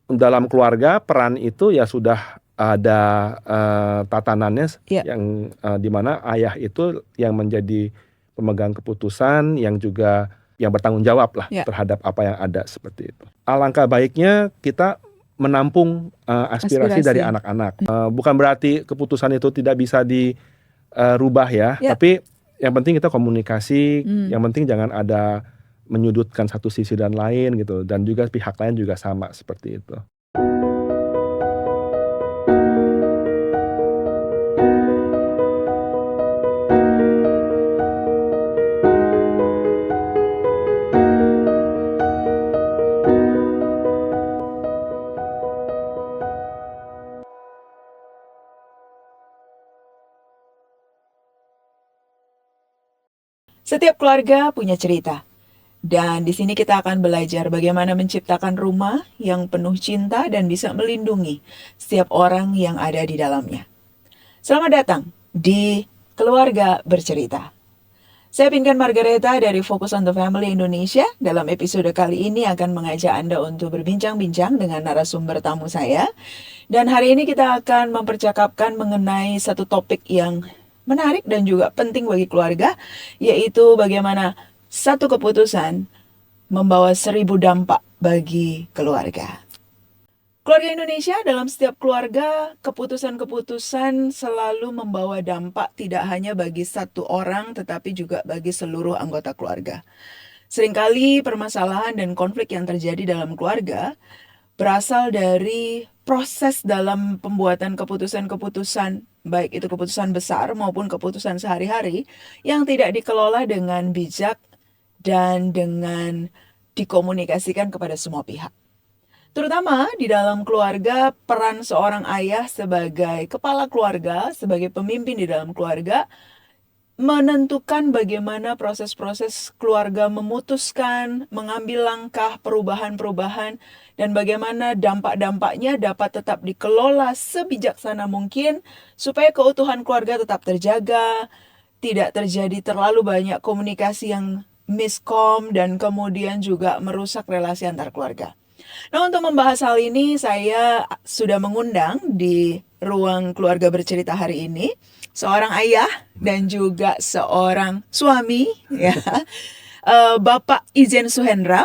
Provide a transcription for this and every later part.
dalam keluarga peran itu ya sudah ada tatanannya Ya. yang di mana ayah itu yang menjadi pemegang keputusan yang juga yang bertanggung jawab lah Ya. terhadap apa yang ada seperti itu. Alangkah baiknya kita menampung aspirasi dari Aspirasi. anak-anak. Bukan berarti keputusan itu tidak bisa dirubah ya, Ya. tapi yang penting kita komunikasi, yang Hmm. penting jangan ada menyudutkan satu sisi dan lain gitu, dan juga pihak lain juga sama seperti itu. Setiap keluarga punya cerita. Dan di sini kita akan belajar bagaimana menciptakan rumah yang penuh cinta dan bisa melindungi setiap orang yang ada di dalamnya. Selamat datang di Keluarga Bercerita. Saya Pinkan Margareta dari Focus on the Family Indonesia. Dalam episode kali ini akan mengajak Anda untuk berbincang-bincang dengan narasumber tamu saya. Dan hari ini kita akan mempercakapkan mengenai satu topik yang menarik dan juga penting bagi keluarga, yaitu bagaimana satu keputusan membawa 1000 dampak bagi keluarga. Keluarga Indonesia, dalam setiap keluarga, keputusan-keputusan selalu membawa dampak tidak hanya bagi satu orang, tetapi juga bagi seluruh anggota keluarga. Seringkali permasalahan dan konflik yang terjadi dalam keluarga berasal dari proses dalam pembuatan keputusan-keputusan, baik itu keputusan besar maupun keputusan sehari-hari, yang tidak dikelola dengan bijak dan dengan dikomunikasikan kepada semua pihak. Terutama di dalam keluarga, peran seorang ayah sebagai kepala keluarga, sebagai pemimpin di dalam keluarga, menentukan bagaimana proses-proses keluarga memutuskan, mengambil langkah perubahan-perubahan, dan bagaimana dampak-dampaknya dapat tetap dikelola sebijaksana mungkin supaya keutuhan keluarga tetap terjaga, tidak terjadi terlalu banyak komunikasi yang miskom, dan kemudian juga merusak relasi antar keluarga. Nah, untuk membahas hal ini, saya sudah mengundang di ruang keluarga bercerita hari ini seorang ayah dan juga seorang suami, ya, Bapak Ijen Suhendra.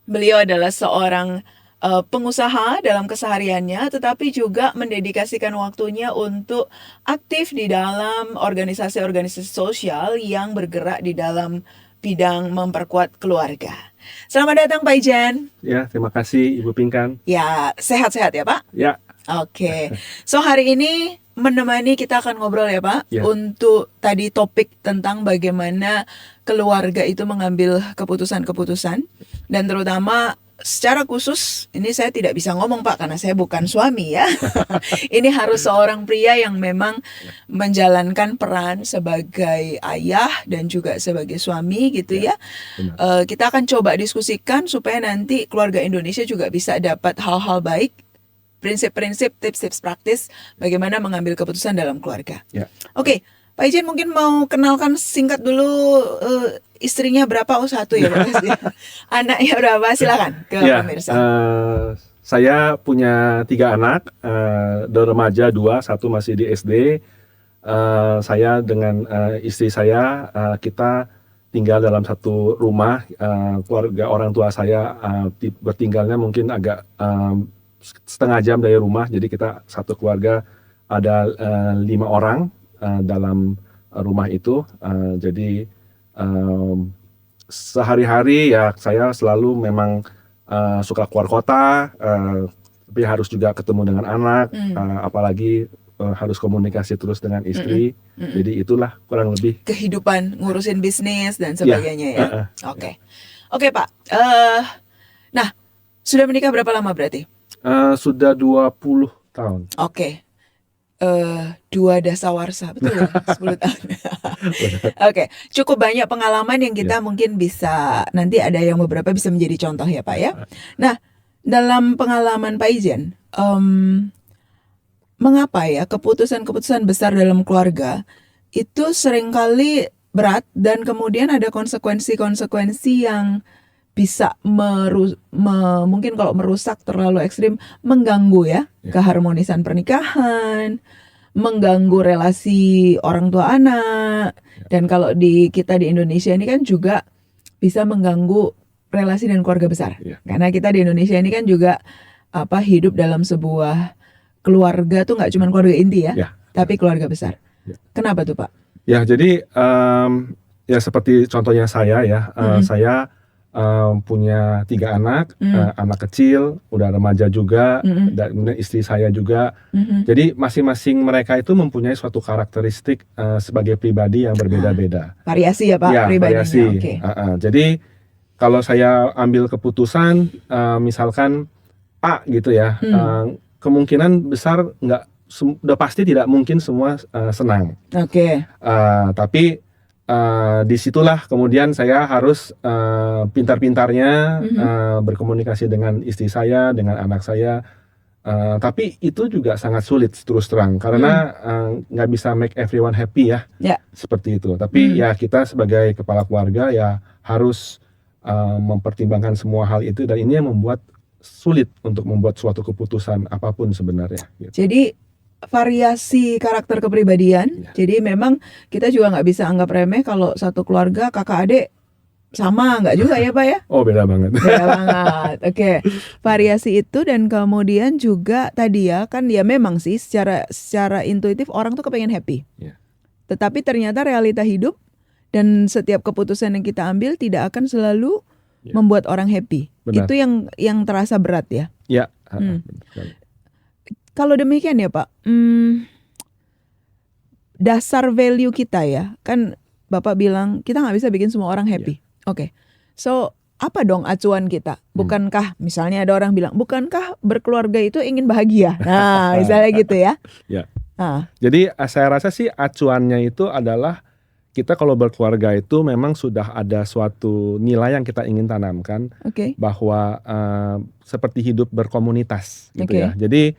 Beliau adalah seorang pengusaha dalam kesehariannya, tetapi juga mendedikasikan waktunya untuk aktif di dalam organisasi-organisasi sosial yang bergerak di dalam bidang memperkuat keluarga. Selamat datang Pak Ijen. Ya, terima kasih Ibu Pinkan. Ya, sehat-sehat ya Pak? Ya. Oke. So hari ini menemani kita akan ngobrol ya Pak, Ya. untuk tadi topik tentang bagaimana keluarga itu mengambil keputusan-keputusan, dan terutama secara khusus ini saya tidak bisa ngomong Pak karena saya bukan suami ya. Ini harus seorang pria yang memang menjalankan peran sebagai ayah dan juga sebagai suami gitu ya. Benar. Kita akan coba diskusikan supaya nanti keluarga Indonesia juga bisa dapat hal-hal baik, prinsip-prinsip, tips-tips praktis bagaimana mengambil keputusan dalam keluarga. Ya. Oke, Pak Ijen mungkin mau kenalkan singkat dulu, istrinya berapa? Oh, satu ya Pak. Anaknya berapa? Silakan ke Ya, pemirsa. saya punya 3 anak, 2 remaja, 2, 1 masih di SD. Saya dengan istri saya, kita tinggal dalam satu rumah. Keluarga orang tua saya bertinggalnya mungkin agak setengah jam dari rumah, jadi kita satu keluarga ada 5 orang dalam rumah itu. Jadi sehari-hari ya saya selalu memang suka keluar kota, tapi harus juga ketemu dengan anak, apalagi harus komunikasi terus dengan istri. Jadi itulah kurang lebih kehidupan ngurusin bisnis dan sebagainya ya. Oke. Oke Pak. Nah, sudah menikah berapa lama berarti? Sudah 20 tahun. Oke. 2 dasawarsa, betul ya? 10 tahun. Oke, cukup banyak pengalaman yang kita mungkin bisa, nanti ada yang beberapa bisa menjadi contoh ya Pak ya. Nah, dalam pengalaman Pak Ijen, mengapa ya keputusan-keputusan besar dalam keluarga itu seringkali berat dan kemudian ada konsekuensi-konsekuensi yang bisa mungkin kalau merusak terlalu ekstrim mengganggu ya Ya. keharmonisan pernikahan, mengganggu relasi orang tua anak, dan kalau kita di Indonesia ini kan juga bisa mengganggu relasi dan keluarga besar. Ya. Karena kita di Indonesia ini kan juga hidup dalam sebuah keluarga tuh nggak cuma keluarga inti ya, Ya. tapi keluarga besar. Ya. Kenapa tuh Pak? Ya, jadi ya seperti contohnya saya ya, saya punya 3 anak, anak kecil, udah remaja juga, dan kemudian istri saya juga. Jadi masing-masing mereka itu mempunyai suatu karakteristik sebagai pribadi yang berbeda-beda. Variasi ya Pak Ya, pribadinya. variasi. Oke. Jadi kalau saya ambil keputusan, misalkan A gitu ya, kemungkinan besar udah pasti tidak mungkin semua senang. Oke. Tapi disitulah kemudian saya harus pintar-pintarnya berkomunikasi dengan istri saya, dengan anak saya. Tapi itu juga sangat sulit terus terang karena nggak bisa make everyone happy ya, seperti itu. Tapi ya kita sebagai kepala keluarga ya harus mempertimbangkan semua hal itu, dan ini yang membuat sulit untuk membuat suatu keputusan apapun sebenarnya. Gitu. Jadi variasi karakter kepribadian. Jadi memang kita juga nggak bisa anggap remeh kalau satu keluarga kakak adik sama, nggak juga ya Pak ya? Oh, beda banget. Beda banget. Oke. Variasi itu, dan kemudian juga tadi ya kan ya memang sih secara intuitif orang tuh kepengen happy. Yeah. Tetapi ternyata realita hidup dan setiap keputusan yang kita ambil tidak akan selalu membuat orang happy. Benar. Itu yang terasa berat ya. Ya. Kalau demikian ya Pak, dasar value kita ya, kan Bapak bilang kita nggak bisa bikin semua orang happy. Oke. So apa dong acuan kita? Bukankah misalnya ada orang bilang, bukankah berkeluarga itu ingin bahagia? Nah, misalnya gitu ya. Ya. Jadi saya rasa sih acuannya itu adalah kita kalau berkeluarga itu memang sudah ada suatu nilai yang kita ingin tanamkan, bahwa seperti hidup berkomunitas gitu ya. Jadi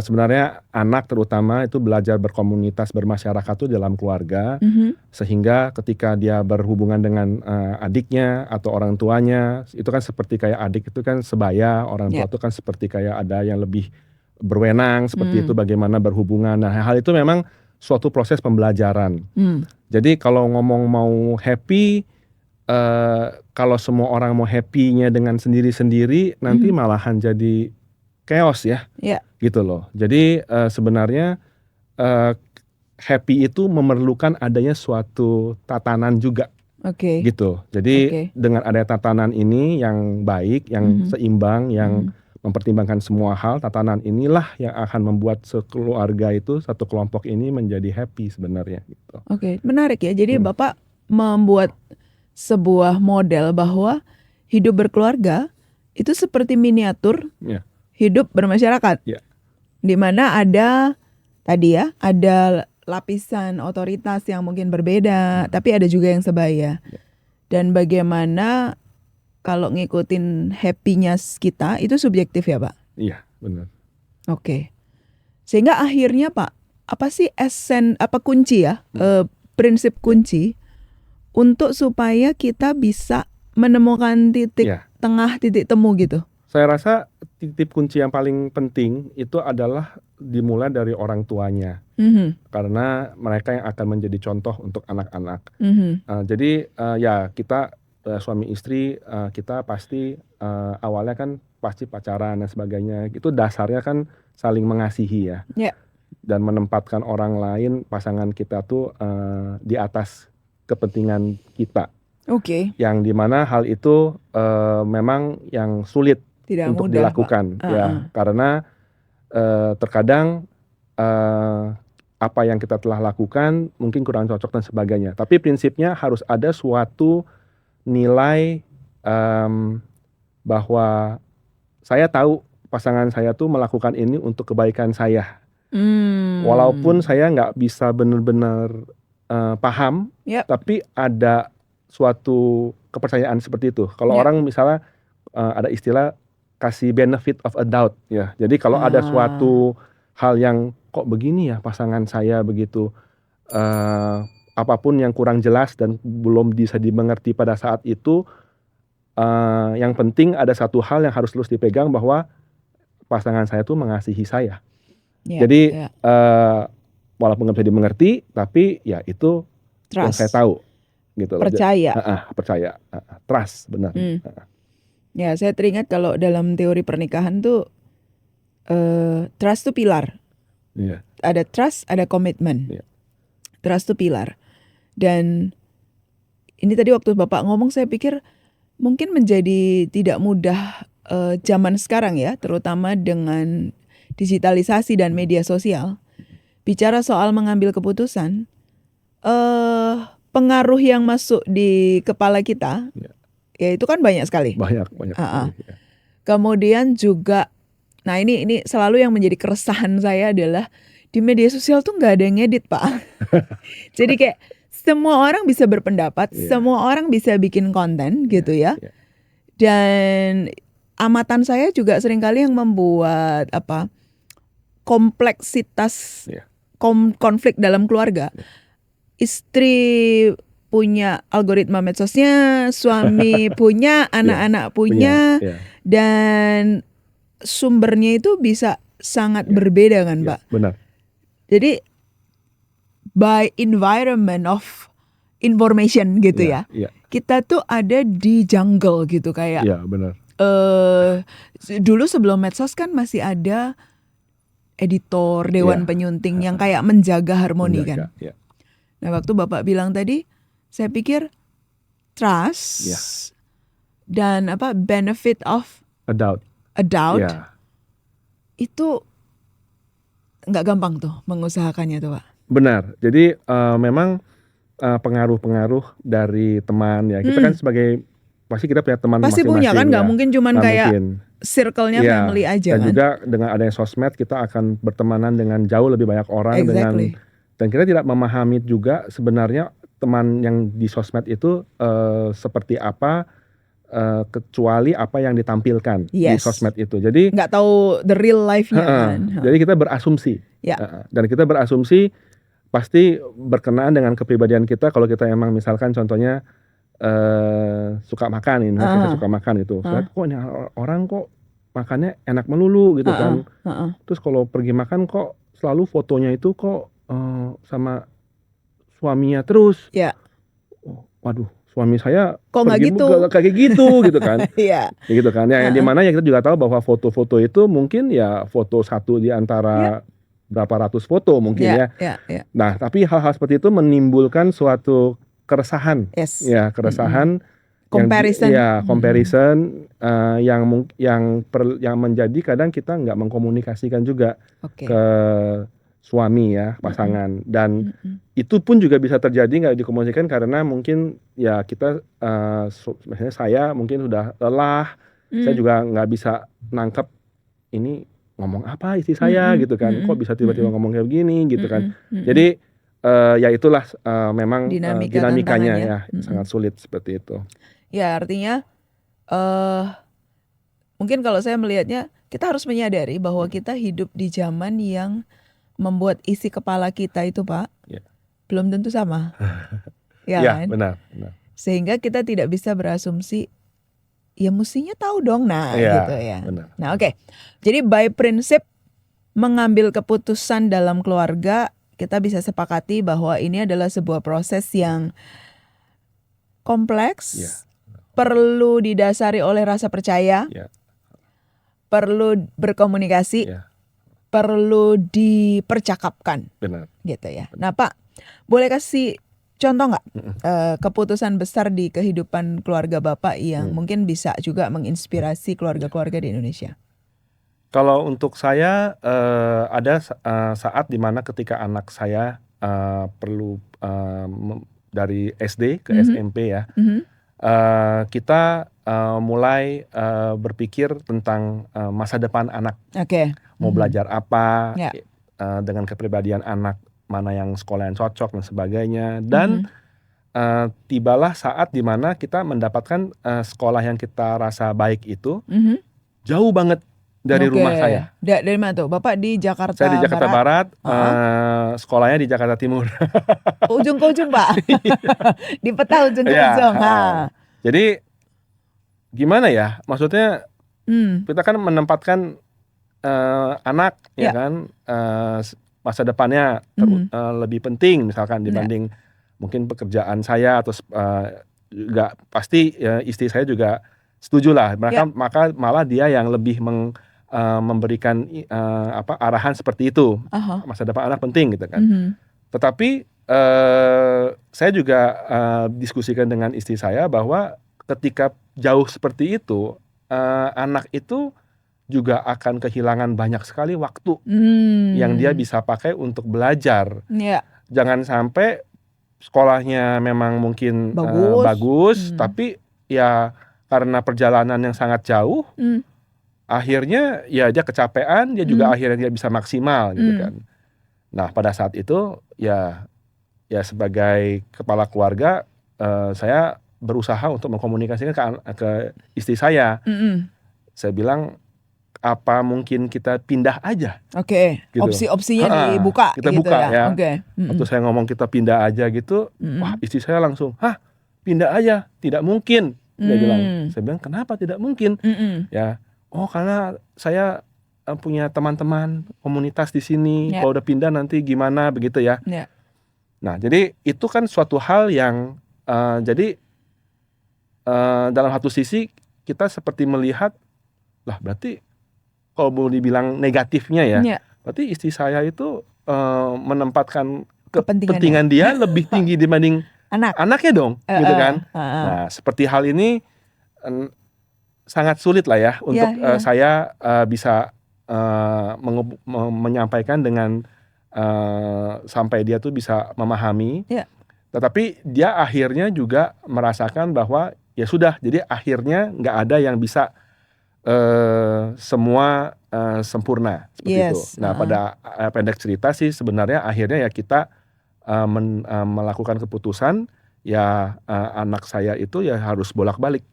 sebenarnya anak terutama itu belajar berkomunitas, bermasyarakat itu dalam keluarga, sehingga ketika dia berhubungan dengan adiknya atau orang tuanya, itu kan seperti kayak adik itu kan sebaya, orang tua itu kan seperti kayak ada yang lebih berwenang, seperti itu bagaimana berhubungan. Nah, hal itu memang suatu proses pembelajaran. Jadi kalau ngomong mau happy, kalau semua orang mau happy-nya dengan sendiri-sendiri, nanti malahan jadi chaos ya, gitu loh. Jadi sebenarnya happy itu memerlukan adanya suatu tatanan juga, gitu. Jadi dengan adanya tatanan ini yang baik, yang seimbang, yang mempertimbangkan semua hal, tatanan inilah yang akan membuat sekeluarga itu, satu kelompok ini menjadi happy sebenarnya. Gitu. Menarik ya. Jadi Bapak membuat sebuah model bahwa hidup berkeluarga itu seperti miniatur. Hidup bermasyarakat, di mana ada tadi ya, ada lapisan otoritas yang mungkin berbeda, tapi ada juga yang sebaya. Dan bagaimana kalau ngikutin happy-nya kita itu subjektif ya Pak? Iya, benar. Sehingga akhirnya Pak, apa sih kunci ya, prinsip kunci untuk supaya kita bisa menemukan titik tengah, titik temu gitu? Saya rasa titik kunci yang paling penting itu adalah dimulai dari orang tuanya, karena mereka yang akan menjadi contoh untuk anak-anak. Jadi ya kita suami istri, kita pasti awalnya kan pasti pacaran dan sebagainya. Itu dasarnya kan saling mengasihi ya, dan menempatkan orang lain, pasangan kita tuh di atas kepentingan kita. Yang dimana hal itu memang yang sulit untuk mudah, dilakukan, ya, karena terkadang apa yang kita telah lakukan mungkin kurang cocok dan sebagainya. Tapi prinsipnya harus ada suatu nilai bahwa saya tahu pasangan saya tuh melakukan ini untuk kebaikan saya, walaupun saya nggak bisa benar-benar paham, tapi ada suatu kepercayaan seperti itu. Kalau orang misalnya ada istilah kasih benefit of a doubt ya. Jadi kalau ada suatu hal yang kok begini ya pasangan saya begitu, apapun yang kurang jelas dan belum bisa dimengerti pada saat itu, yang penting ada satu hal yang harus terus dipegang, bahwa pasangan saya tuh mengasihi saya. Ya, Jadi ya. walaupun nggak bisa dimengerti, tapi ya itu yang saya Trust, tahu gitu loh. percaya. Percaya, trust, benar. Ya, saya teringat kalau dalam teori pernikahan tuh trust tuh pilar. Iya. Ada trust, ada komitmen. Iya. Trust tuh pilar. Dan ini tadi waktu Bapak ngomong, saya pikir mungkin menjadi tidak mudah zaman sekarang ya, terutama dengan digitalisasi dan media sosial. Bicara soal mengambil keputusan, pengaruh yang masuk di kepala kita, Iya. ya itu kan banyak sekali. Banyak. Ah. Ya. Kemudian juga, nah ini selalu yang menjadi keresahan saya adalah di media sosial tuh nggak ada yang ngedit, Pak. Jadi kayak semua orang bisa berpendapat, Iya. semua orang bisa bikin konten gitu ya. Iya. Dan amatan saya juga seringkali yang membuat kompleksitas Iya. konflik dalam keluarga. Istri punya algoritma medsosnya, suami punya, anak-anak punya, Iya. dan sumbernya itu bisa sangat berbeda kan, Iya, Pak. benar. Jadi by environment of information gitu ya. Iya. Kita tuh ada di jungle gitu kayak. Iya, benar. Dulu sebelum medsos kan masih ada editor, dewan Iya. penyunting yang kayak menjaga harmoni kan. Iya. Nah, waktu Bapak bilang tadi, saya pikir trust Iya. dan benefit of A doubt. Iya. itu nggak gampang tuh mengusahakannya tuh, Pak. Benar. Jadi memang pengaruh-pengaruh dari teman ya. Kita kan sebagai, pasti kita punya teman Pasti masing-masing. punya kan, nggak ya. mungkin cuman Nggak kayak mungkin. circle-nya Iya. family aja Dan kan. juga dengan adanya sosmed, kita akan bertemanan dengan jauh lebih banyak orang. Exactly. Dan kita tidak memahami juga sebenarnya teman yang di sosmed itu seperti apa, kecuali apa yang ditampilkan di Yes. sosmed itu. Jadi Nggak tahu the real life-nya kan. jadi kita berasumsi. Ya. Dan kita berasumsi pasti berkenaan dengan kepribadian kita. Kalau kita emang misalkan contohnya suka makan ini, kita suka makan gitu. Saya kok ini orang kok makannya enak melulu gitu kan. Terus kalau pergi makan kok selalu fotonya itu kok sama suaminya terus. Ya. Waduh, suami saya Kok nggak gitu? Kayak gitu gitu kan. Iya. Gitu kan. Ya, di mana ya kita juga tahu bahwa foto-foto itu mungkin ya foto satu di antara berapa ratus foto mungkin ya. Nah, tapi hal-hal seperti itu menimbulkan suatu keresahan. Yes. Ya, keresahan. Comparison. Comparison yang menjadi kadang kita nggak mengkomunikasikan juga ke suami ya, pasangan. Dan itu pun juga bisa terjadi nggak dikomunikasikan karena mungkin ya kita, misalnya saya mungkin sudah lelah, saya juga nggak bisa nangkep ini ngomong apa istri saya gitu kan, kok bisa tiba-tiba ngomong kayak begini gitu kan. Jadi ya itulah memang dinamikanya ya, sangat sulit seperti itu. Ya, artinya mungkin kalau saya melihatnya, kita harus menyadari bahwa kita hidup di zaman yang membuat isi kepala kita itu, Pak, belum tentu sama. Ya kan? Benar. Sehingga kita tidak bisa berasumsi, ya mestinya tahu dong, gitu ya. Benar. Nah, oke. Jadi by prinsip mengambil keputusan dalam keluarga, kita bisa sepakati bahwa ini adalah sebuah proses yang kompleks, perlu didasari oleh rasa percaya, perlu berkomunikasi, perlu dipercakapkan. Benar. Gitu ya. Nah, Pak, boleh kasih contoh nggak keputusan besar di kehidupan keluarga Bapak yang mungkin bisa juga menginspirasi keluarga-keluarga di Indonesia? Kalau untuk saya ada saat dimana ketika anak saya perlu dari SD ke SMP ya, kita mulai berpikir tentang masa depan anak. Mau belajar apa, dengan kepribadian anak, mana yang sekolah yang cocok dan sebagainya. Dan tibalah saat dimana kita mendapatkan sekolah yang kita rasa baik itu jauh banget dari rumah saya. Dari mana tuh? Bapak di Jakarta Barat? Saya di Jakarta Barat, sekolahnya di Jakarta Timur. Ujung ke ujung, Pak. Di peta ujung ke ujung. Jadi gimana ya? Maksudnya Hmm. kita kan menempatkan anak ya Ya. kan, masa depannya Mhm. lebih penting misalkan Ya. dibanding mungkin pekerjaan saya atau juga pasti istri saya juga setuju lah. Ya. Maka malah dia yang lebih memberikan arahan seperti itu. Aha. Masa depan anak penting gitu kan. Mhm. Tetapi saya juga diskusikan dengan istri saya bahwa ketika jauh seperti itu, anak itu juga akan kehilangan banyak sekali waktu yang dia bisa pakai untuk belajar. Ya. Jangan sampai sekolahnya memang mungkin Bagus. bagus, tapi ya karena perjalanan yang sangat jauh, akhirnya ya dia kecapean, dia juga akhirnya dia bisa maksimal gitu kan. Nah pada saat itu ya sebagai kepala keluarga, saya berusaha untuk mengkomunikasikan ke istri saya. Saya bilang, apa mungkin kita pindah aja? Oke, Gitu. opsi-opsinya dibuka Kita gitu buka ya. Oke. Waktu saya ngomong kita pindah aja gitu, wah istri saya langsung, hah pindah aja? Tidak mungkin. Dia bilang. Saya bilang, kenapa tidak mungkin? Ya, oh karena saya punya teman-teman komunitas di sini. Ya. Kalau udah pindah nanti gimana begitu ya. Ya. Nah, jadi itu kan suatu hal yang jadi dalam satu sisi kita seperti melihat, lah berarti kalau mau dibilang negatifnya ya, Ya. berarti istri saya itu menempatkan Kepentingannya. kepentingan dia lebih tinggi dibanding anaknya dong, gitu kan. Nah, seperti hal ini sangat sulit lah ya untuk saya bisa menyampaikan dengan sampai dia tuh bisa memahami. Ya. Tetapi dia akhirnya juga merasakan bahwa ya sudah, jadi akhirnya nggak ada yang bisa semua sempurna seperti itu. Nah, pada pendek cerita sih sebenarnya akhirnya ya kita melakukan keputusan ya anak saya itu ya harus bolak-balik.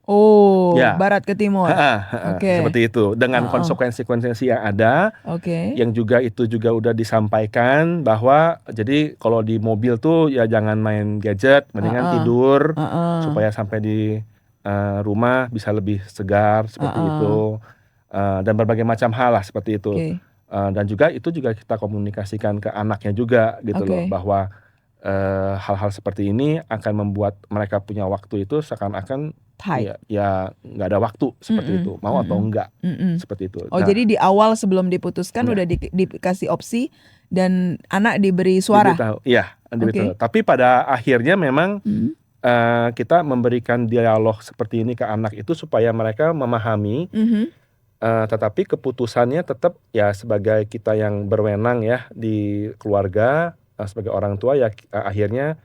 Oh, Ya. barat ke timur. Oke. Seperti itu dengan konsekuensi-konsekuensi yang ada. Oke. Yang juga itu juga udah disampaikan bahwa jadi kalau di mobil tuh ya jangan main gadget, mendingan tidur supaya sampai di rumah bisa lebih segar seperti itu, dan berbagai macam hal lah seperti itu. Dan juga itu juga kita komunikasikan ke anaknya juga gitu loh, bahwa hal-hal seperti ini akan membuat mereka punya waktu itu seakan-akan ya nggak ada waktu seperti itu, mau atau enggak seperti itu. Oh, jadi di awal sebelum diputuskan udah dikasih opsi dan anak diberi suara. Iya, diberitahu. Tapi pada akhirnya memang kita memberikan dialog seperti ini ke anak itu supaya mereka memahami, tetapi keputusannya tetap ya sebagai kita yang berwenang ya di keluarga, sebagai orang tua ya akhirnya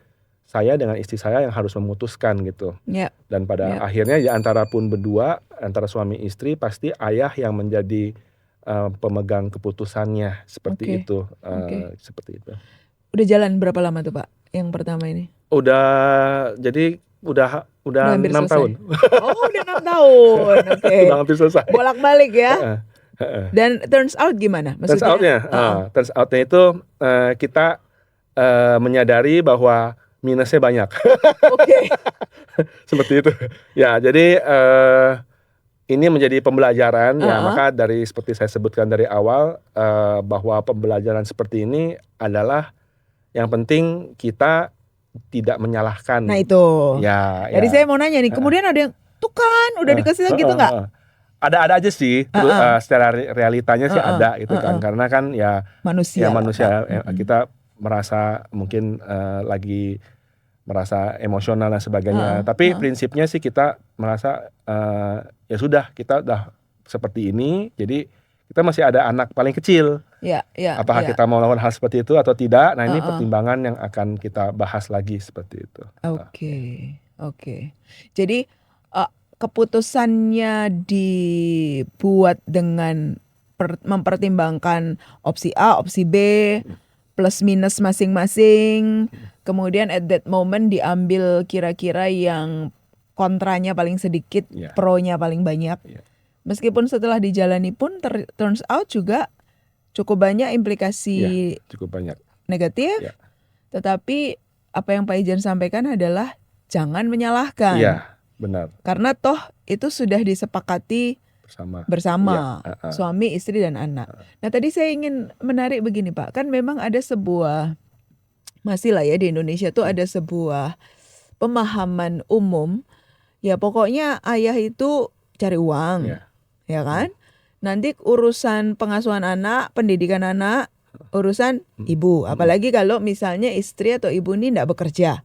saya dengan istri saya yang harus memutuskan gitu. Dan pada akhirnya ya antara pun berdua, antara suami istri pasti ayah yang menjadi pemegang keputusannya seperti itu. Seperti itu. Udah jalan berapa lama tuh Pak yang pertama ini? Udah 6 tahun. Oh, udah 6 tahun. Oke. Udah hampir selesai. Bolak-balik ya. Dan turns out gimana? Maksudnya? Turns outnya itu kita menyadari bahwa minusnya banyak. Oke. Seperti itu. Ya, jadi ini menjadi pembelajaran ya, maka dari seperti saya sebutkan dari awal bahwa pembelajaran seperti ini adalah yang penting kita tidak menyalahkan. Nah itu. Ya. Jadi saya mau nanya nih, kemudian ada yang tuh kan udah dikasih gitu nggak? Ada aja sih, secara realitanya sih ada gitu kan, karena kan ya manusia kita merasa mungkin lagi merasa emosional dan sebagainya. Tapi prinsipnya sih kita merasa ya sudah, kita udah seperti ini, jadi kita masih ada anak paling kecil. Apakah kita mau melakukan hal seperti itu atau tidak? Nah ini pertimbangan yang akan kita bahas lagi seperti itu. Oke. Jadi keputusannya dibuat dengan mempertimbangkan opsi A, opsi B, plus minus masing-masing. Kemudian at that moment diambil kira-kira yang kontranya paling sedikit, pro-nya paling banyak. Meskipun setelah dijalani pun turns out juga cukup banyak implikasi cukup banyak negatif. Tetapi apa yang Pak Ijan sampaikan adalah jangan menyalahkan. benar. Karena toh itu sudah disepakati bersama Iya, suami, istri, dan anak. Nah tadi saya ingin menarik begini Pak, kan memang ada sebuah, masih lah ya di Indonesia tuh ada sebuah pemahaman umum, ya pokoknya ayah itu cari uang, Iya. ya kan? Nanti urusan pengasuhan anak, pendidikan anak, urusan ibu. Apalagi kalau misalnya istri atau ibu ini tidak bekerja.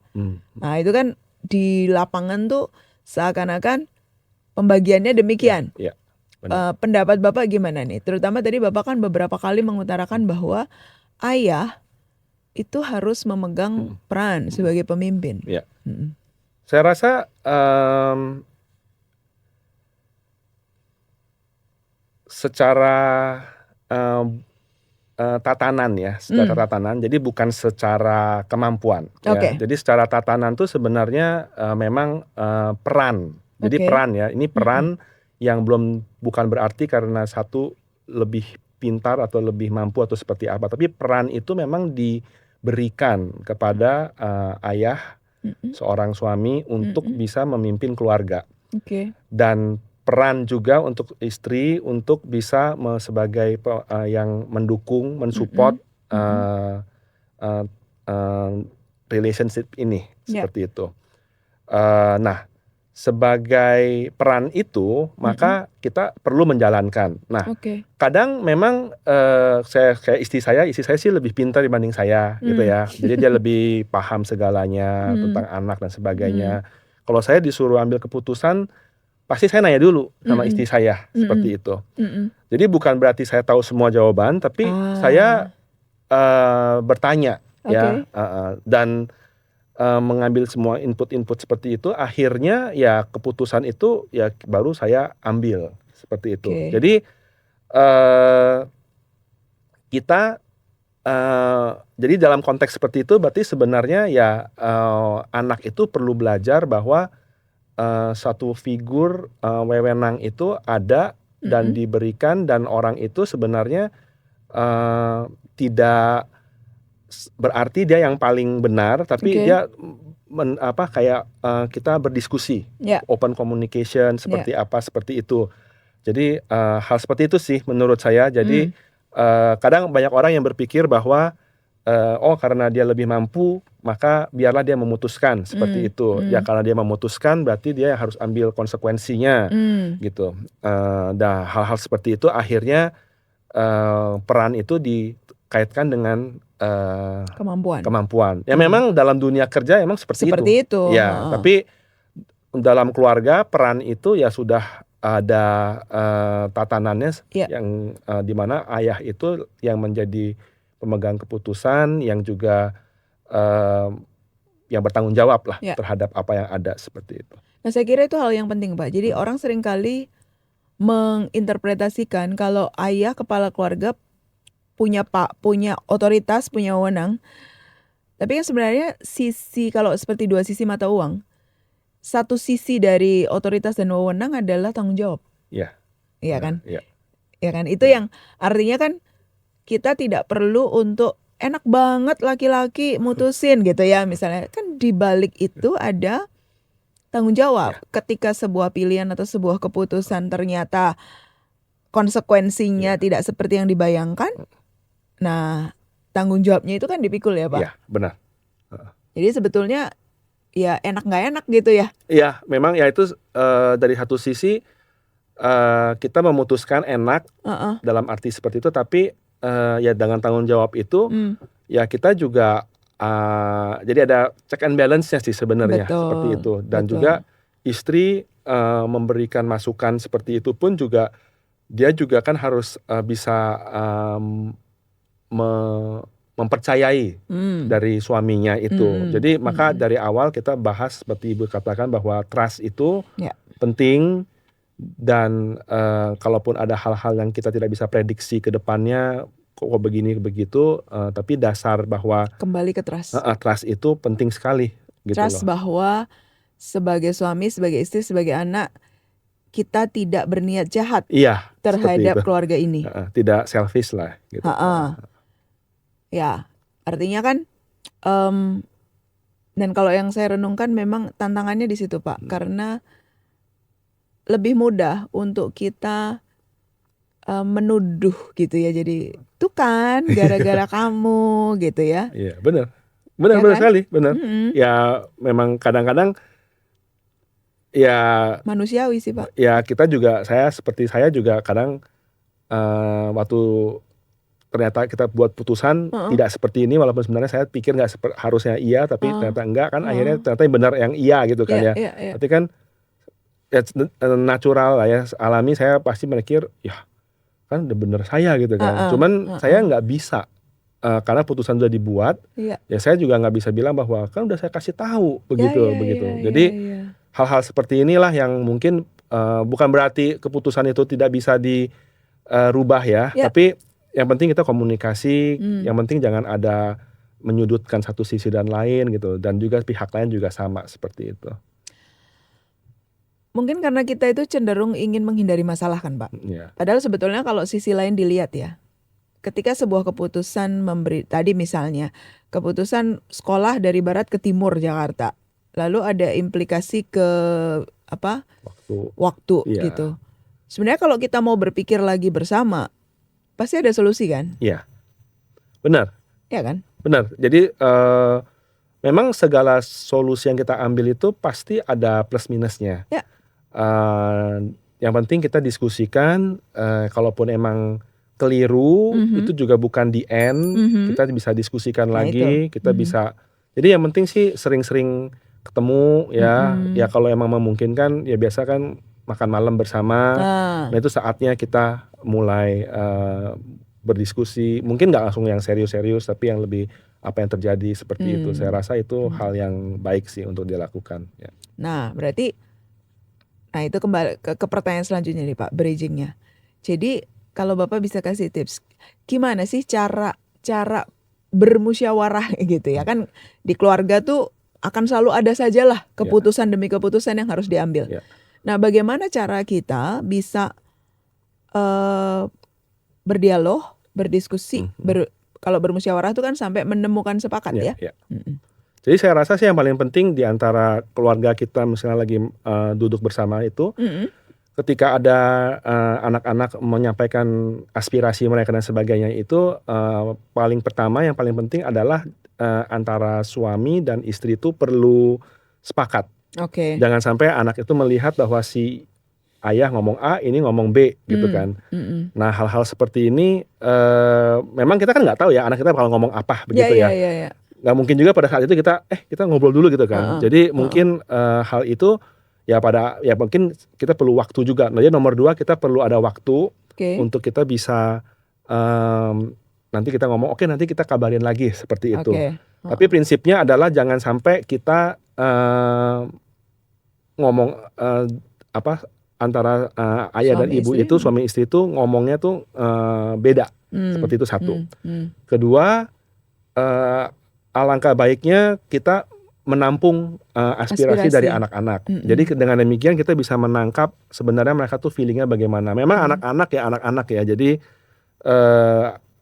Nah itu kan di lapangan tuh seakan-akan pembagiannya demikian. Iya, benar. Pendapat Bapak gimana nih? Terutama tadi Bapak kan beberapa kali mengutarakan bahwa ayah itu harus memegang peran sebagai pemimpin. Iya. Mm-mm. Saya rasa secara tatanan ya, secara tatanan. Jadi bukan secara kemampuan. Oke. Ya. Jadi secara tatanan tuh sebenarnya memang peran. Jadi Oke. peran ya, ini peran yang bukan berarti karena satu lebih pintar atau lebih mampu atau seperti apa. Tapi peran itu memang diberikan kepada ayah, seorang suami untuk bisa memimpin keluarga. Oke. Dan peran juga untuk istri untuk bisa sebagai yang mendukung, mensupport relationship ini, seperti itu. Nah, sebagai peran itu maka kita perlu menjalankan. Nah, Oke. kadang memang kayak istri saya sih lebih pintar dibanding saya gitu ya. Jadi dia lebih paham segalanya tentang anak dan sebagainya. Kalau saya disuruh ambil keputusan, pasti saya nanya dulu sama istri saya, seperti itu. Jadi bukan berarti saya tahu semua jawaban, tapi saya bertanya, ya, dan mengambil semua input-input seperti itu. Akhirnya ya keputusan itu ya baru saya ambil, seperti itu. Oke. Jadi kita jadi dalam konteks seperti itu berarti sebenarnya ya anak itu perlu belajar bahwa satu figur wewenang itu ada dan diberikan, dan orang itu sebenarnya tidak berarti dia yang paling benar, tapi dia kayak kita berdiskusi, open communication seperti apa, seperti itu. Jadi hal seperti itu sih menurut saya. Jadi kadang banyak orang yang berpikir bahwa karena dia lebih mampu maka biarlah dia memutuskan, seperti itu. Ya karena dia memutuskan berarti dia harus ambil konsekuensinya, gitu. Dan hal-hal seperti itu akhirnya peran itu dikaitkan dengan kemampuan. Ya memang dalam dunia kerja emang seperti itu. Ya, tapi dalam keluarga peran itu ya sudah ada tatanannya, yang dimana ayah itu yang menjadi pemegang keputusan, yang juga yang bertanggung jawab lah terhadap apa yang ada, seperti itu. Nah saya kira itu hal yang penting Pak. Jadi orang seringkali menginterpretasikan kalau ayah kepala keluarga punya otoritas, punya wewenang. Tapi kan sebenarnya kalau seperti dua sisi mata uang, satu sisi dari otoritas dan wewenang adalah tanggung jawab. Iya. Iya kan? Iya. Ya kan? Itu yang artinya kan kita tidak perlu untuk enak banget laki-laki mutusin gitu ya. Misalnya kan di balik itu ada tanggung jawab. Ketika sebuah pilihan atau sebuah keputusan ternyata konsekuensinya tidak seperti yang dibayangkan, nah tanggung jawabnya itu kan dipikul ya Pak. Iya, benar. Jadi sebetulnya ya enak nggak enak gitu ya. Iya, memang ya itu dari satu sisi kita memutuskan enak dalam arti seperti itu, tapi ya dengan tanggung jawab itu ya kita juga jadi ada check and balance-nya sih sebenarnya, seperti itu. Dan juga istri memberikan masukan seperti itu pun juga dia juga kan harus bisa mempercayai dari suaminya itu. Jadi maka dari awal kita bahas seperti Ibu katakan bahwa trust itu penting, dan kalaupun ada hal-hal yang kita tidak bisa prediksi ke depannya kok begini begitu, tapi dasar bahwa kembali ke trust. Trust itu penting sekali, gitu trust loh. Bahwa sebagai suami, sebagai istri, sebagai anak kita tidak berniat jahat terhadap keluarga ini. Tidak selfish lah, gitu. Ya, artinya kan dan kalau yang saya renungkan memang tantangannya di situ Pak, karena lebih mudah untuk kita menuduh gitu ya. Jadi tuh kan gara-gara kamu gitu ya. Iya, benar Ya kan? sekali, benar. Mm-mm. Ya memang kadang-kadang ya Manusiawi sih Pak. ya kita juga saya juga kadang waktu ternyata kita buat putusan Heeh. tidak seperti ini, walaupun sebenarnya saya pikir harusnya iya, tapi Heeh. ternyata enggak kan, akhirnya Heeh. ternyata yang benar yang iya gitu kan Iya, ya. iya, iya. Tapi kan ya, natural lah ya, alami, saya pasti mikir ya kan udah bener saya gitu kan. Heeh, Cuman saya heeh. nggak bisa karena putusan sudah dibuat, Iya. ya saya juga nggak bisa bilang bahwa kan udah saya kasih tahu Ya, begitu ya, begitu. ya, ya, Jadi ya. hal-hal seperti inilah yang mungkin bukan berarti keputusan itu tidak bisa dirubah ya, Ya. tapi yang penting kita komunikasi, yang Hmm. penting jangan ada menyudutkan satu sisi dan lain gitu, dan juga pihak lain juga sama seperti itu. Mungkin karena kita itu cenderung ingin menghindari masalah kan Pak. Ya, Padahal sebetulnya kalau sisi lain dilihat ya, ketika sebuah keputusan tadi misalnya keputusan sekolah dari barat ke timur Jakarta, lalu ada implikasi ke waktu Iya. gitu. Sebenarnya kalau kita mau berpikir lagi bersama, pasti ada solusi kan? Iya, benar. Ya kan? Benar. Jadi memang segala solusi yang kita ambil itu pasti ada plus minusnya. Ya. Yang penting kita diskusikan. Kalaupun emang keliru, itu juga bukan the end. Kita bisa diskusikan Nah, lagi. itu. Kita bisa. Jadi yang penting sih sering-sering ketemu ya. Ya kalau emang memungkinkan, ya biasa kan makan malam bersama. Nah itu saatnya kita mulai berdiskusi, mungkin nggak langsung yang serius-serius, tapi yang lebih apa yang terjadi seperti itu. Saya rasa itu hal yang baik sih untuk dilakukan. Ya. Nah berarti, nah itu kembali ke pertanyaan selanjutnya nih Pak, bridgingnya. Jadi kalau Bapak bisa kasih tips, gimana sih cara bermusyawarah gitu ya, kan di keluarga tuh akan selalu ada sajalah keputusan demi keputusan yang harus diambil. Ya. Nah bagaimana cara kita bisa berdialog, berdiskusi, kalau bermusyawarah itu kan sampai menemukan sepakat ya. Jadi saya rasa sih yang paling penting di antara keluarga kita misalnya lagi duduk bersama itu, ketika ada anak-anak menyampaikan aspirasi mereka dan sebagainya itu, paling pertama yang paling penting adalah antara suami dan istri itu perlu sepakat. Oke. Jangan sampai anak itu melihat bahwa si ayah ngomong A, ini ngomong B gitu kan. Nah hal-hal seperti ini memang kita kan nggak tahu ya anak kita bakal ngomong apa begitu ya. Nggak mungkin juga pada saat itu kita ngobrol dulu gitu kan. Jadi mungkin hal itu ya mungkin kita perlu waktu juga. Nah, jadi nomor 2 kita perlu ada waktu untuk kita bisa nanti kita ngomong oke, nanti kita kabarin lagi seperti itu. Tapi prinsipnya adalah jangan sampai kita ngomong antara ayah dan ibu itu, suami istri itu ngomongnya tuh beda. Seperti itu satu. Kedua, alangkah baiknya kita menampung aspirasi dari anak-anak. Jadi dengan demikian kita bisa menangkap sebenarnya mereka tuh feelingnya bagaimana. Memang anak-anak ya. Jadi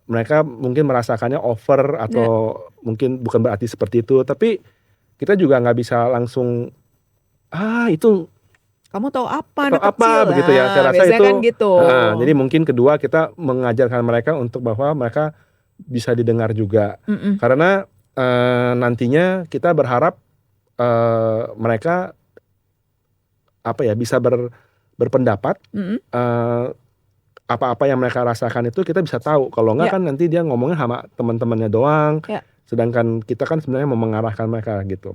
mereka mungkin merasakannya over atau mungkin bukan berarti seperti itu. Tapi kita juga nggak bisa langsung itu kamu tahu apa, atau apa begitu ya. Saya rasa itu kan gitu. Jadi mungkin kedua kita mengajarkan mereka untuk bahwa mereka bisa didengar juga. Karena nantinya kita berharap mereka bisa berpendapat. Apa-apa yang mereka rasakan itu kita bisa tahu. Kalau enggak kan nanti dia ngomongnya sama teman-temannya doang. Sedangkan kita kan sebenarnya mau mengarahkan mereka gitu.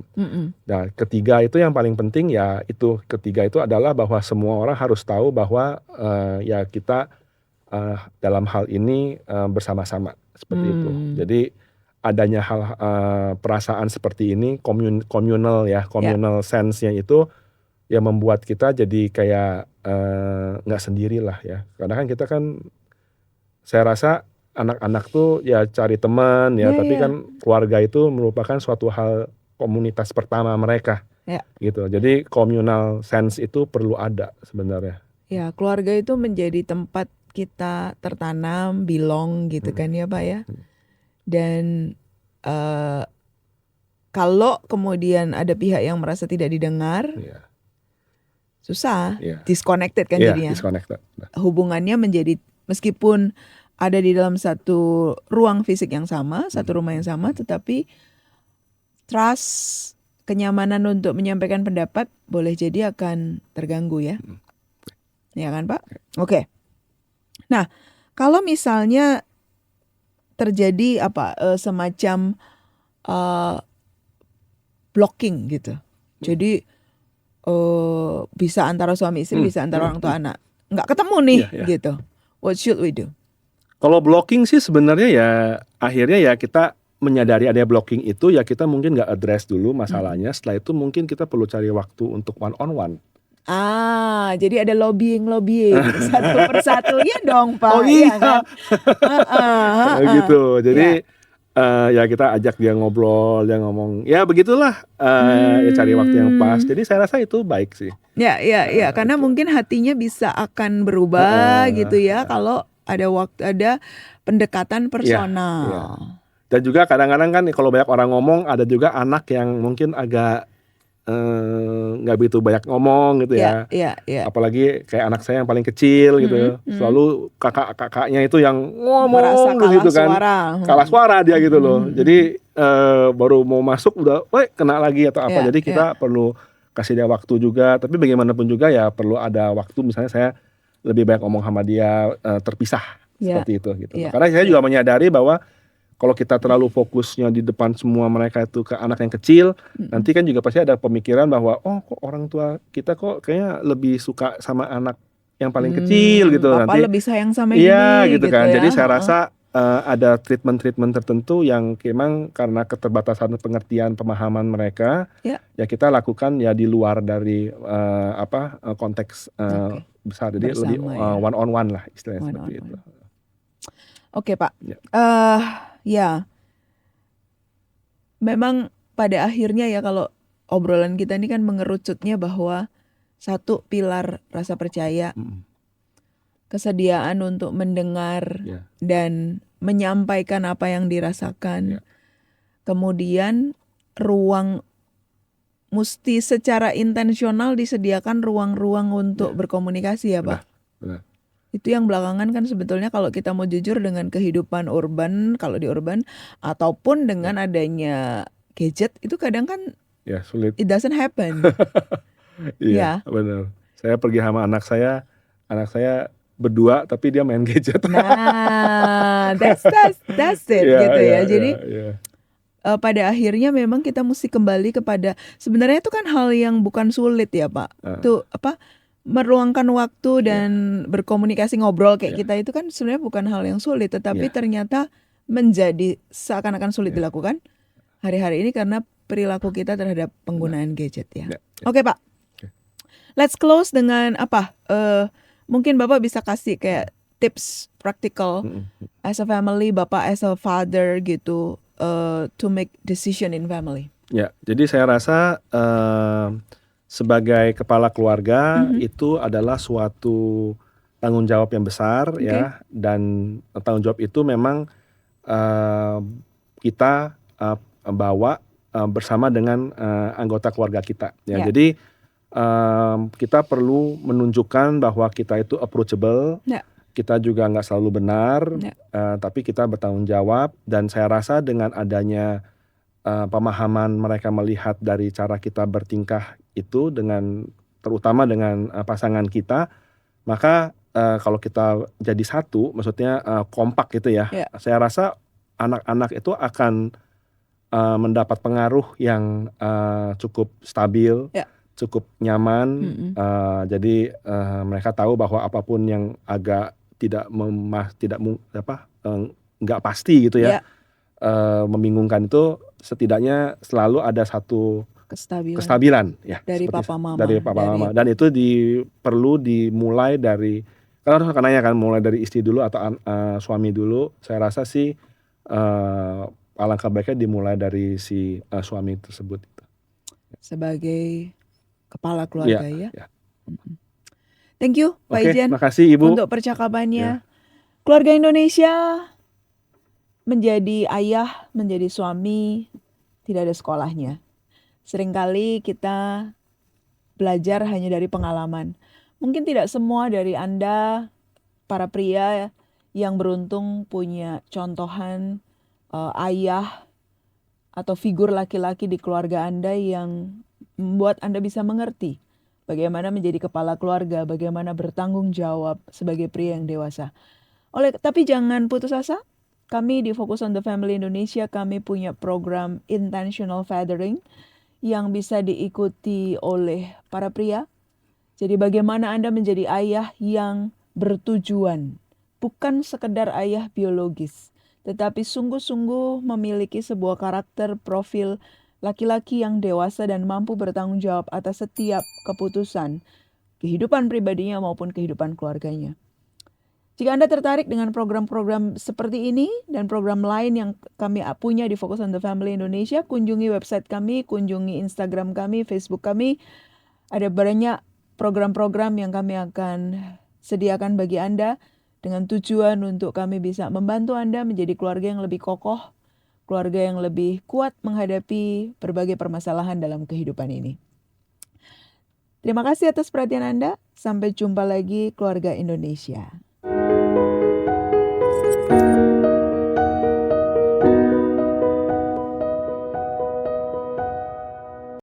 Nah, ketiga itu yang paling penting ya itu. Ketiga itu adalah bahwa semua orang harus tahu bahwa ya kita dalam hal ini bersama-sama seperti itu. Jadi adanya hal perasaan seperti ini communal sense-nya itu yang membuat kita jadi kayak nggak sendirilah ya. Karena kan kita kan saya rasa anak-anak tuh ya cari teman ya, tapi kan keluarga itu merupakan suatu hal komunitas pertama mereka. Gitu. Jadi communal sense itu perlu ada sebenarnya. Ya, keluarga itu menjadi tempat kita tertanam, belong gitu kan ya Pak ya. Dan kalau kemudian ada pihak yang merasa tidak didengar, susah, Iya. disconnected kan Iya, jadinya. disconnected. Hubungannya menjadi meskipun ada di dalam satu ruang fisik yang sama, satu rumah yang sama, tetapi trust, kenyamanan untuk menyampaikan pendapat boleh jadi akan terganggu ya. Ya kan, Pak? Oke. Nah, kalau misalnya terjadi semacam blocking gitu. Jadi bisa antara suami istri, bisa antara orang tua anak. Nggak ketemu nih Iya, iya. gitu. What should we do? Kalau blocking sih sebenarnya ya akhirnya ya kita menyadari ada blocking itu ya kita mungkin nggak address dulu masalahnya. Setelah itu mungkin kita perlu cari waktu untuk one on one. Jadi ada lobbying satu persatu ya dong Pak. Oh iya, kan? gitu. Jadi ya kita ajak dia ngobrol, dia ngomong ya begitulah. Ya cari waktu yang pas. Jadi saya rasa itu baik sih. Ya, karena mungkin hatinya bisa akan berubah gitu ya kalau ada pendekatan personal. Iya. Dan juga kadang-kadang kan kalau banyak orang ngomong ada juga anak yang mungkin agak nggak begitu banyak ngomong gitu ya. Iya. Apalagi kayak anak saya yang paling kecil gitu. Selalu kakak-kakaknya itu yang Merasa ngomong gitu kan. Kalah suara dia gitu loh. Jadi baru mau masuk udah kena lagi atau apa. Jadi kita perlu kasih dia waktu juga. Tapi bagaimanapun juga ya perlu ada waktu, misalnya saya lebih banyak ngomong sama dia terpisah seperti itu gitu. Karena saya juga menyadari bahwa kalau kita terlalu fokusnya di depan semua mereka itu ke anak yang kecil, nanti kan juga pasti ada pemikiran bahwa kok orang tua kita kok kayaknya lebih suka sama anak yang paling kecil gitu. Papa nanti lebih sayang sama iya ini gitu kan. ya. Jadi saya rasa ada treatment tertentu yang memang karena keterbatasan pengertian pemahaman mereka, ya kita lakukan ya di luar dari konteks besar. Jadi lebih one on one lah istilahnya seperti itu. Oke Pak. Ya, memang pada akhirnya ya kalau obrolan kita ini kan mengerucutnya bahwa satu pilar rasa percaya, kesediaan untuk mendengar dan menyampaikan apa yang dirasakan. Kemudian ruang mesti secara intensional disediakan ruang-ruang untuk berkomunikasi ya Pak. Benar. Itu yang belakangan kan sebetulnya kalau kita mau jujur dengan kehidupan urban, kalau di urban ataupun dengan adanya gadget itu kadang kan sulit. It doesn't happen. Iya, benar. Saya pergi sama anak saya berdua tapi dia main gadget. Nah, that's it gitu ya. Jadi pada akhirnya memang kita mesti kembali kepada sebenarnya itu kan hal yang bukan sulit ya Pak. Itu meluangkan waktu dan berkomunikasi ngobrol kayak kita itu kan sebenarnya bukan hal yang sulit, tetapi ternyata menjadi seakan-akan sulit dilakukan hari-hari ini karena perilaku kita terhadap penggunaan gadget ya. Oke Pak, let's close dengan apa? Mungkin Bapak bisa kasih kayak tips practical as a family, Bapak as a father gitu, to make decision in family. Ya, jadi saya rasa sebagai kepala keluarga itu adalah suatu tanggung jawab yang besar ya, dan tanggung jawab itu memang kita bawa bersama dengan anggota keluarga kita ya. Jadi kita perlu menunjukkan bahwa kita itu approachable, kita juga nggak selalu benar, tapi kita bertanggung jawab. Dan saya rasa dengan adanya pemahaman mereka melihat dari cara kita bertingkah itu terutama dengan pasangan kita, maka kalau kita jadi satu, maksudnya kompak gitu ya, saya rasa anak-anak itu akan mendapat pengaruh yang cukup stabil, cukup nyaman. Jadi mereka tahu bahwa apapun yang agak nggak pasti gitu ya, membingungkan itu, setidaknya selalu ada satu kestabilan ya dari papa mama. Dan itu perlu dimulai dari, karena kan mulai dari istri dulu atau suami dulu. Saya rasa sih alangkah baiknya dimulai dari si suami tersebut sebagai kepala keluarga ya. Thank you Pak Ijen. Makasih Ibu untuk percakapannya. Keluarga Indonesia menjadi ayah, menjadi suami tidak ada sekolahnya. Seringkali kita belajar hanya dari pengalaman. Mungkin tidak semua dari Anda, para pria yang beruntung punya contohan ayah atau figur laki-laki di keluarga Anda yang membuat Anda bisa mengerti bagaimana menjadi kepala keluarga, bagaimana bertanggung jawab sebagai pria yang dewasa. Tapi jangan putus asa. Kami di Focus on the Family Indonesia, kami punya program Intentional Fathering yang bisa diikuti oleh para pria. Jadi bagaimana Anda menjadi ayah yang bertujuan, bukan sekedar ayah biologis, tetapi sungguh-sungguh memiliki sebuah karakter profil laki-laki yang dewasa dan mampu bertanggung jawab atas setiap keputusan kehidupan pribadinya maupun kehidupan keluarganya. Jika Anda tertarik dengan program-program seperti ini dan program lain yang kami punya di Focus on the Family Indonesia, kunjungi website kami, kunjungi Instagram kami, Facebook kami. Ada banyak program-program yang kami akan sediakan bagi Anda dengan tujuan untuk kami bisa membantu Anda menjadi keluarga yang lebih kokoh, keluarga yang lebih kuat menghadapi berbagai permasalahan dalam kehidupan ini. Terima kasih atas perhatian Anda. Sampai jumpa lagi keluarga Indonesia.